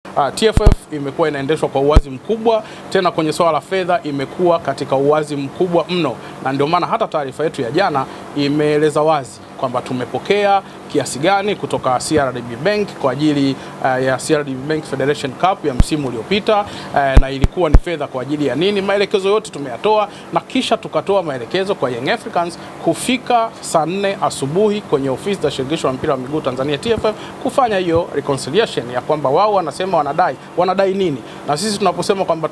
TFF imekuwa inaendeshwa kwa uwazi mkubwa, tena kwenye swala la fedha imekuwa katika uwazi mkubwa mno, na ndio maana hata taarifa yetu ya jana imeeleza wazi kwamba tumepokea kiasi gani kutoka CRDB Bank kwa ajili ya CRDB Bank Federation Cup ya msimu uliopita, na ilikuwa ni fedha kwa ajili ya nini. Maelekezo yote tumeyatoa, na kisha tukatoa maelekezo kwa Young Africans kufika saa 4 asubuhi kwenye ofisi za shirikisho la mpira wa miguu Tanzania TFF kufanya hiyo reconciliation ya kwamba wao wanasema wanadai nini, na sisi tunaposema kwamba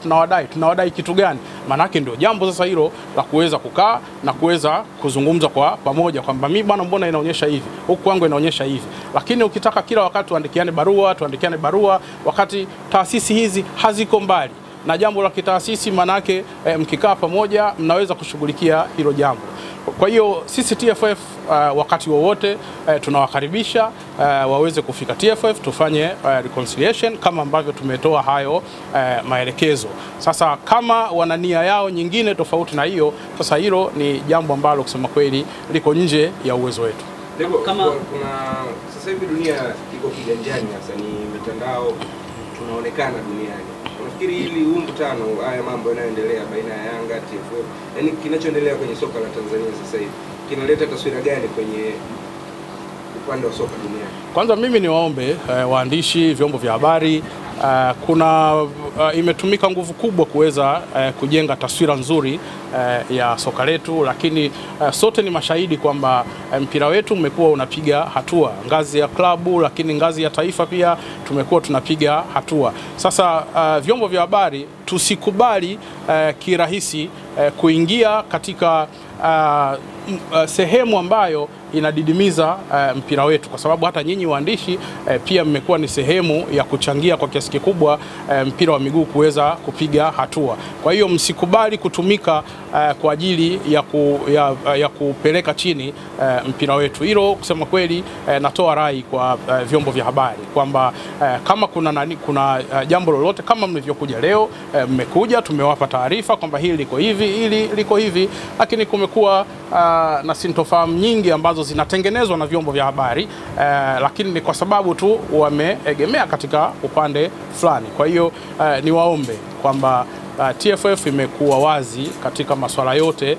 tunawadai kitu gani. Manake ndio jambo sasa hilo la kuweza kukaa na kuweza kuzungumza kwa pamoja kwamba mimi bwana, mbona inaonyesha hivi, huku kwangu inaonyesha hivi. Lakini ukitaka kila wakati tuandikiane barua wakati taasisi hizi haziko mbali na jambo la kitaasisi, manake mkikaa pamoja mnaweza kushughulikia hilo jambo. Kwa hiyo sisi TFF wakati wowote tunawakaribisha waweze kufika TFF tufanye reconciliation kama ambavyo tumetoa hayo maelekezo. Sasa kama wana nia yao nyingine tofauti na hiyo, sasa hilo ni jambo ambalo kusema kweli liko nje ya uwezo wetu. Kama kuna sasa hivi dunia iko kiganjani, sasa ni mitandao tunaonekana duniani. Unafikiri hili mkutano, haya mambo yanayoendelea baina ya Yanga, TFF, yani kinachoendelea kwenye soka la Tanzania sasa hivi kinaleta taswira gani kwenye upande wa soka duniani? Kwanza mimi niwaombe waandishi, vyombo vya habari, imetumika nguvu kubwa kuweza kujenga taswira nzuri ya soka letu, lakini sote ni mashahidi kwamba mpira wetu umekuwa unapiga hatua ngazi ya klabu, lakini ngazi ya taifa pia tumekuwa tunapiga hatua. Sasa vyombo vya habari tusikubali kirahisi kuingia katika sehemu ambayo inadidimiza mpira wetu, kwa sababu hata nyinyi waandishi pia mmekuwa ni sehemu ya kuchangia kwa kiasi kikubwa mpira wa miguu kuweza kupiga hatua. Kwa hiyo msikubali kutumika kwa ajili ya kupeleka chini mpira wetu. Hilo kusema kweli natoa rai kwa vyombo vya habari kwamba kama kuna jambo lolote, kama mlivyokuja leo, mmekuja tumewapa taarifa kwamba hili liko hivi, lakini kumekuwa na sintofahamu nyingi ambazo zinatengenezwa na vyombo vya habari, lakini ni kwa sababu tu wameegemea katika upande fulani. Kwa hiyo niwaombe kwamba TFF imekuwa wazi katika masuala yote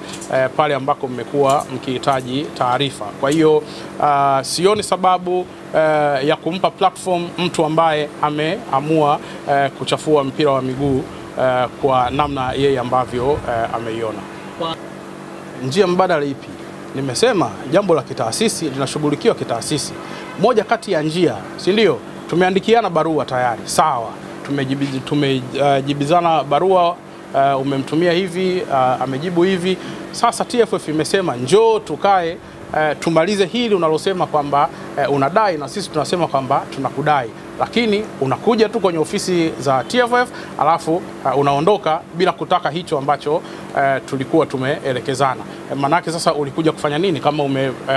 pale ambako mmekuwa mkihitaji taarifa. Kwa hiyo sioni sababu ya kumpa platform mtu ambaye ameamua kuchafua mpira wa miguu kwa namna yeye ambavyo ameiona. Njia mbadala ipi? Nimesema jambo la kitaasisi linashughulikiwa kitaasisi. Moja kati ya njia, si ndio? Tumeandikiana barua tayari, sawa. Tumejibizana barua, umemtumia hivi, amejibu hivi. Sasa TFF imesema njoo tukae tumalize hili unalosema kwamba unadai, na sisi tunasema kwamba tunakudai. Lakini unakuja tu kwenye ofisi za TFF alafu unaondoka bila kutaka hicho ambacho tulikuwa tumeelekezana. Manake sasa ulikuja kufanya nini kama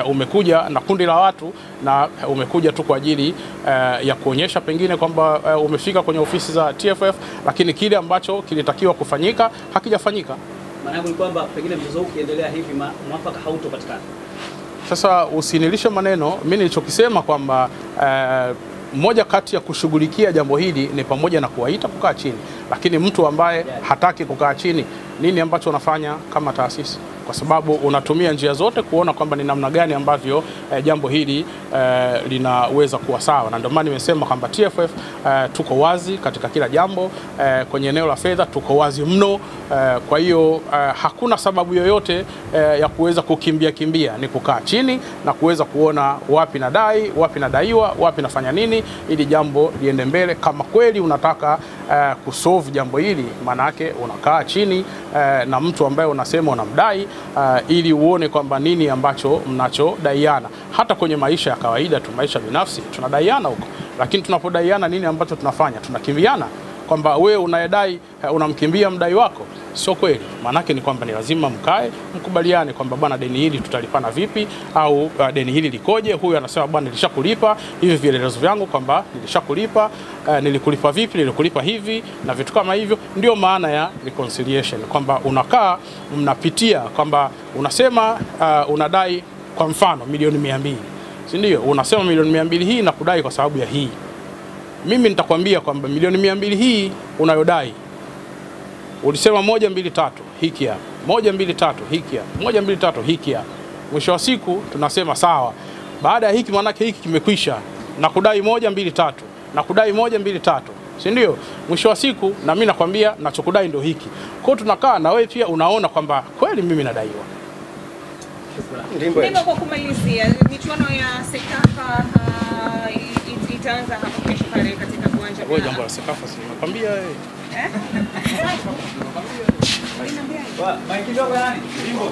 umekuja na kundi la watu na umekuja tu kwa ajili ya kuonyesha pengine kwamba umefika kwenye ofisi za TFF, lakini kile ambacho kilitakiwa kufanyika hakijafanyika. Maana ni kwamba pengine mchezo huu ukiendelea hivi mwafaka hautopatikana. Sasa usinilishe maneno. Mimi nilichokisema kwamba moja kati ya kushughulikia jambo hili ni pamoja na kuwaita kukaa chini, lakini mtu ambaye hataki kukaa chini, nini ambacho unafanya kama taasisi? Kwa sababu unatumia njia zote kuona kwamba ni namna gani ambavyo jambo hili linaweza kuwa sawa. Na ndio maana nimesema kwamba TFF tuko wazi katika kila jambo, kwenye eneo la fedha tuko wazi mno. Kwa hiyo hakuna sababu yoyote ya kuweza kukimbia, ni kukaa chini na kuweza kuona wapi nadai, wapi nadaiwa, wapi nafanya nini ili jambo liende mbele. Kama kweli unataka kusolve jambo hili, maana yake unakaa chini na mtu ambaye unasema unamdai, ili uone kwamba nini ambacho mnachodaiana. Hata kwenye maisha ya kawaida tu, maisha binafsi, tunadaiana huko, lakini tunapodaiana nini ambacho tunafanya? Tunakimbiana. Kwamba wewe unayedai unamkimbia mdai wako, sio kweli. Maanake ni kwamba ni lazima mkae mkubaliane kwamba bwana, deni hili tutalipana vipi, au deni hili likoje. Huyu anasema bwana, nilishakulipa hivi vielelezo vyangu kwamba nilishakulipa, nilikulipa vipi, nilikulipa hivi na vitu kama hivyo. Ndio maana ya reconciliation, kwamba unakaa mnapitia kwamba unasema unadai kwa mfano milioni 200, si ndio? Unasema milioni 200 hii nakudai kwa sababu ya hii. mimi nitakwambia kwamba milioni 200 hii unayodai, ulisema 1 2 3 hiki hapa, 1 2 3 hiki hapa, 1 2 3 hiki hapa. Mwisho wa siku tunasema sawa, baada ya hiki manake hiki kimekwisha, na kudai 1 2 3, na kudai 1 2 3, si ndio? Mwisho wa siku na mimi nakwambia nachokudai ndio hiki. Kwa hiyo tunakaa na wewe pia unaona kwamba kweli mimi nadaiwa. Ndimbo, kwa kumalizia, michuano ya Sekafa itaanza hapo kesho pale katika uwanja. Wewe jambo la Sekafa si nakwambia wewe. Maiki ndogo yani? Ndimbo.